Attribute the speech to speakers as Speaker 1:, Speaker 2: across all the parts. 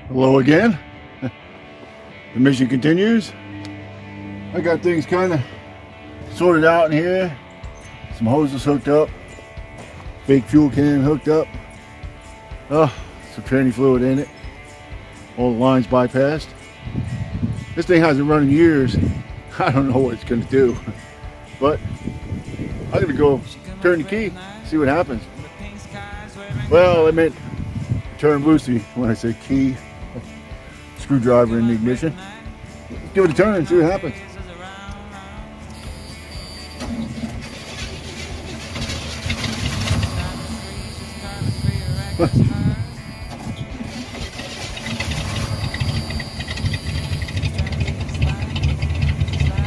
Speaker 1: Hello again. The mission continues. I got things kind of sorted out in here. Some hoses hooked up. Fake fuel can hooked up. Some tranny fluid in it. All the lines bypassed. This thing hasn't run in years. I don't know what it's going to do. But I'm going to go turn the key, see what happens. Well, I meant turn loosely when I say key. Screwdriver in the ignition. Let's give it a turn and see what happens.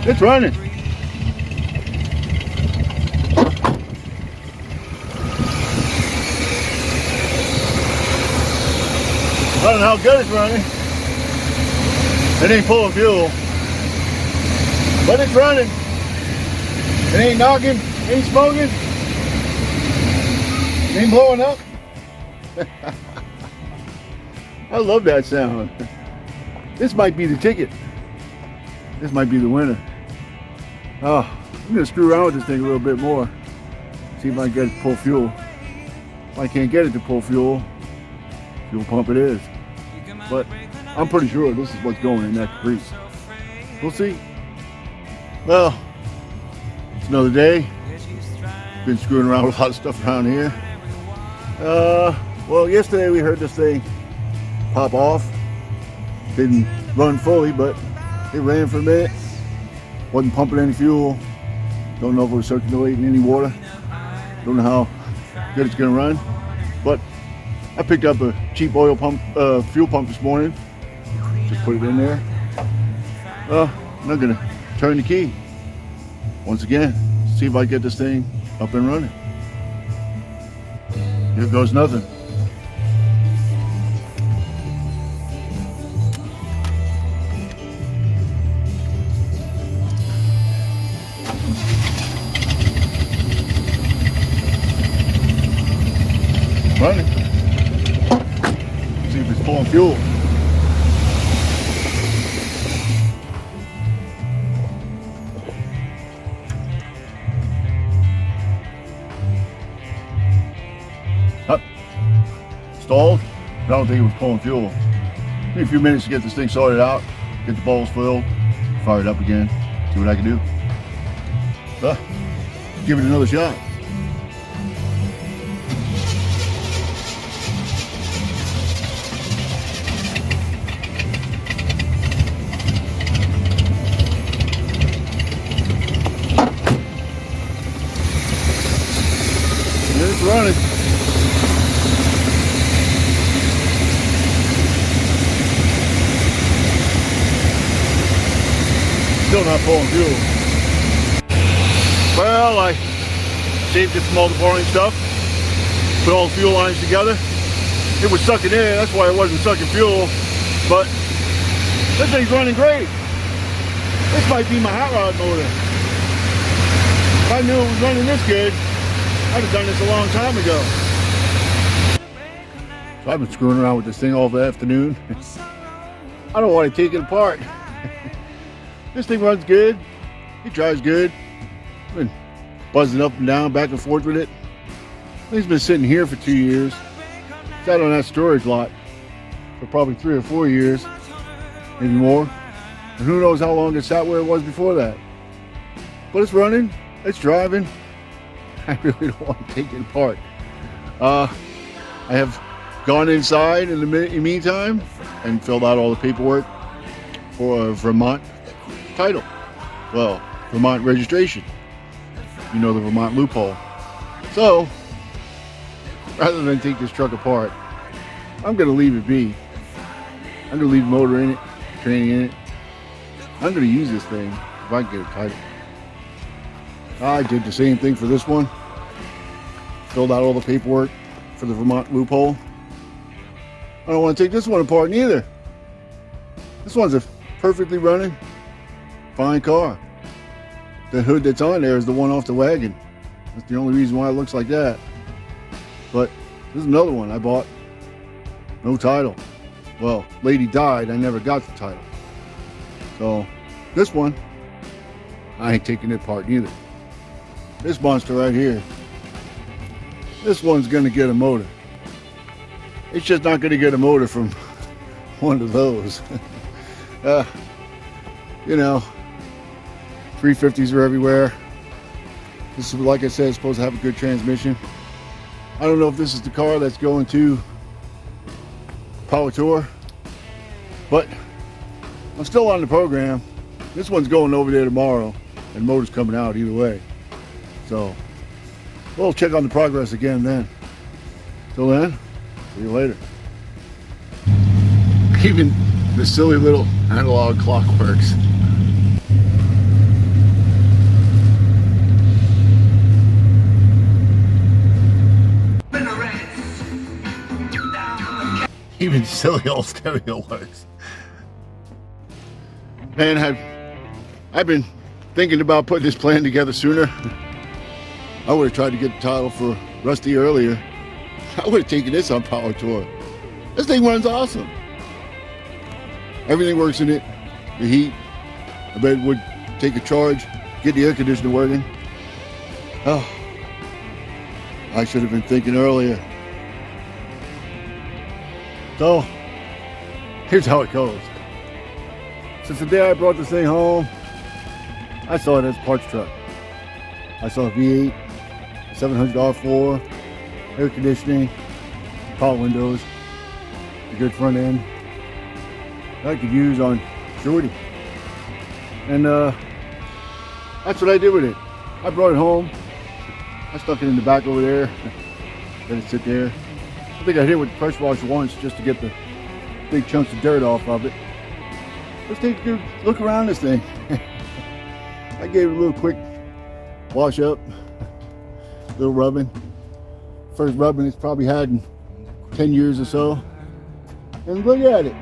Speaker 1: It's running. I don't know how good it's running. It ain't pulling fuel, but it's running. It ain't knocking, ain't smoking, ain't blowing up. I love that sound. This might be the ticket. This might be the winner. I'm gonna screw around with this thing a little bit more. See if I can get it to pull fuel. If I can't get it to pull fuel, fuel pump it is. But I'm pretty sure this is what's going in that Caprice. We'll see. Well, it's another day. Been screwing around with a lot of stuff around here. Well, yesterday we heard this thing pop off. Didn't run fully, but it ran for a minute. Wasn't pumping any fuel. Don't know if it was circulating any water. Don't know how good it's gonna run. But I picked up a cheap oil pump, fuel pump this morning. Just put it in there. I'm gonna turn the key once again. See if I get this thing up and running. Here goes nothing. Running. See if it's pulling fuel. Stalled. I don't think it was pulling fuel. Need a few minutes to get this thing sorted out, get the balls filled, fire it up again, see what I can do. Give it another shot. It's running. Still not pulling fuel. Well, I saved it from all the boring stuff. Put all the fuel lines together. It was sucking in, that's why it wasn't sucking fuel. But this thing's running great. This might be my hot rod motor. If I knew it was running this good, I'd have done this a long time ago. So I've been screwing around with this thing all the afternoon. I don't want to take it apart. This thing runs good. It drives good. I've been buzzing up and down, back and forth with it. It's been sitting here for 2 years. Sat on that storage lot for probably 3 or 4 years, maybe more. And who knows how long it sat where it was before that. But it's running. It's driving. I really don't want to take it apart. I have gone inside in the meantime and filled out all the paperwork for a Vermont title. Well, Vermont registration. You know, the Vermont loophole. So, rather than take this truck apart, I'm going to leave it be. I'm going to leave the motor in it, training in it. I'm going to use this thing if I can get a title. I did the same thing for this one. Filled out all the paperwork for the Vermont loophole. I don't want to take this one apart neither. This one's a perfectly running, fine car. The hood that's on there is the one off the wagon. That's the only reason why it looks like that. But this is another one I bought. No title. Well, lady died, I never got the title. So this one, I ain't taking it apart either. This monster right here, this one's gonna get a motor. It's just not gonna get a motor from one of those. You know, 350s are everywhere. This is, like I said, it's supposed to have a good transmission. I don't know if this is the car that's going to Power Tour, but I'm still on the program. This one's going over there tomorrow, and motor's coming out either way. So we'll check on the progress again then. Till then, see you later. Even the silly little analog clock works. Even silly old stereo works. Man, I've been thinking about putting this plan together sooner. I would have tried to get the title for Rusty earlier. I would have taken this on Power Tour. This thing runs awesome. Everything works in it. The heat, I bet it would take a charge, get the air conditioner working. Oh, I should have been thinking earlier. So, here's how it goes. Since the day I brought this thing home, I saw it as a parts truck. I saw a V8, 700 R4, air conditioning, power windows, a good front end that I could use on Shorty. And that's what I did with it. I brought it home. I stuck it in the back over there. Let it sit there. I think I hit it with the pressure washer once just to get the big chunks of dirt off of it. Let's take a good look around this thing. I gave it a little quick wash up, a little rubbing. First rubbing it's probably had in 10 years or so. And look at it.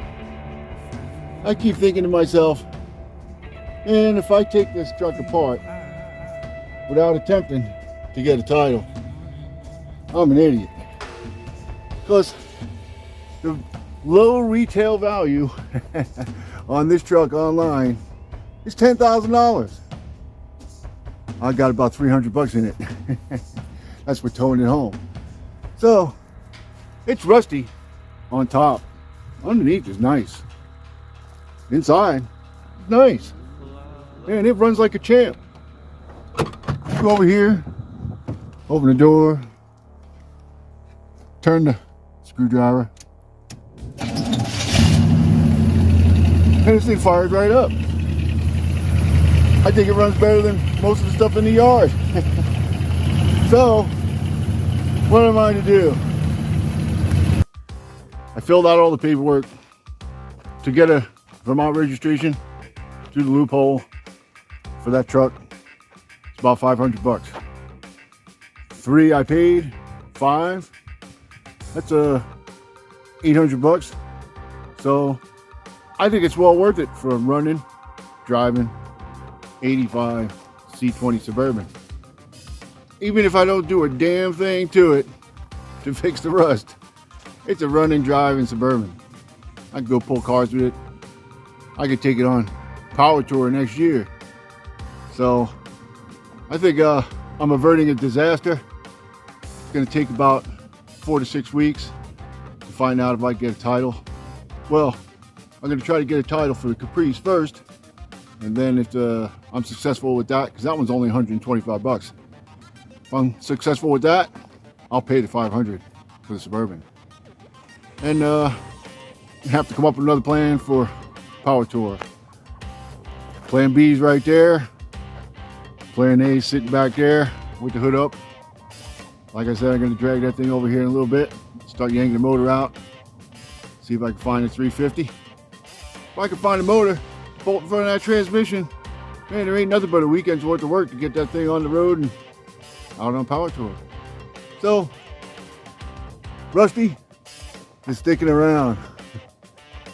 Speaker 1: I keep thinking to myself, and if I take this truck apart without attempting to get a title, I'm an idiot. Because the low retail value on this truck online is $10,000. I got about 300 bucks in it. That's for towing it home. So it's rusty on top. Underneath is nice. Inside, it's nice. Man, it runs like a champ. Go over here, open the door, turn the screwdriver, and this thing fires right up. I think it runs better than most of the stuff in the yard. So, what am I to do? I filled out all the paperwork to get a Vermont registration through the loophole for that truck. It's about 500 bucks. 3 I paid, 5. That's 800 bucks. So I think it's well worth it for running, driving 85 C20 Suburban. Even if I don't do a damn thing to it to fix the rust, it's a running, driving Suburban. I can go pull cars with it. I could take it on Power Tour next year. So I think I'm averting a disaster. It's gonna take about 4 to 6 weeks to find out if I get a title. Well, I'm gonna try to get a title for the Caprice first, and then if I'm successful with that, because that one's only 125 bucks. If I'm successful with that, I'll pay the 500 for the Suburban. And have to come up with another plan for Power Tour. Plan B's right there. Plan A's sitting back there with the hood up. Like I said, I'm going to drag that thing over here in a little bit, start yanking the motor out, see if I can find a 350. If I can find a motor to bolt in front of that transmission, man, there ain't nothing but a weekend's worth of work to get that thing on the road and out on Power Tour. So, Rusty is sticking around.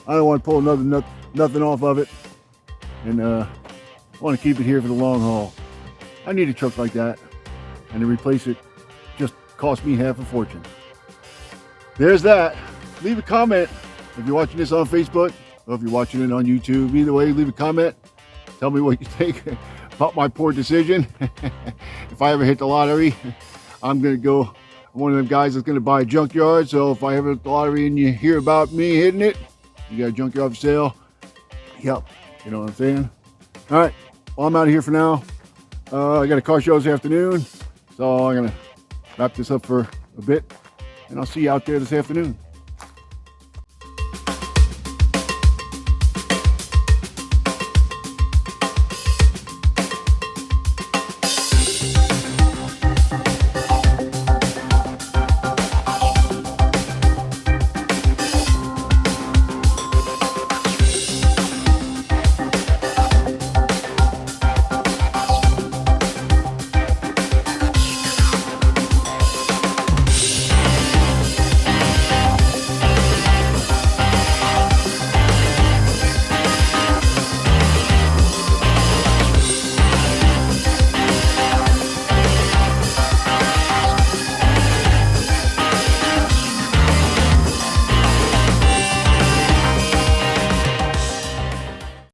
Speaker 1: I don't want to pull nothing off of it, and I want to keep it here for the long haul. I need a truck like that, and to replace it just cost me half a fortune. There's that. Leave a comment If you're watching this on Facebook, or if you're watching it on YouTube, either way, leave a comment. Tell me what you think about my poor decision. If I ever hit the lottery, I'm one of them guys that's gonna buy a junkyard. So if I ever hit the lottery and you hear about me hitting it, you got a junkyard for sale. Yep, you know what I'm saying? All right, well, I'm out of here for now. I got a car show this afternoon, so I'm gonna wrap this up for a bit, and I'll see you out there this afternoon.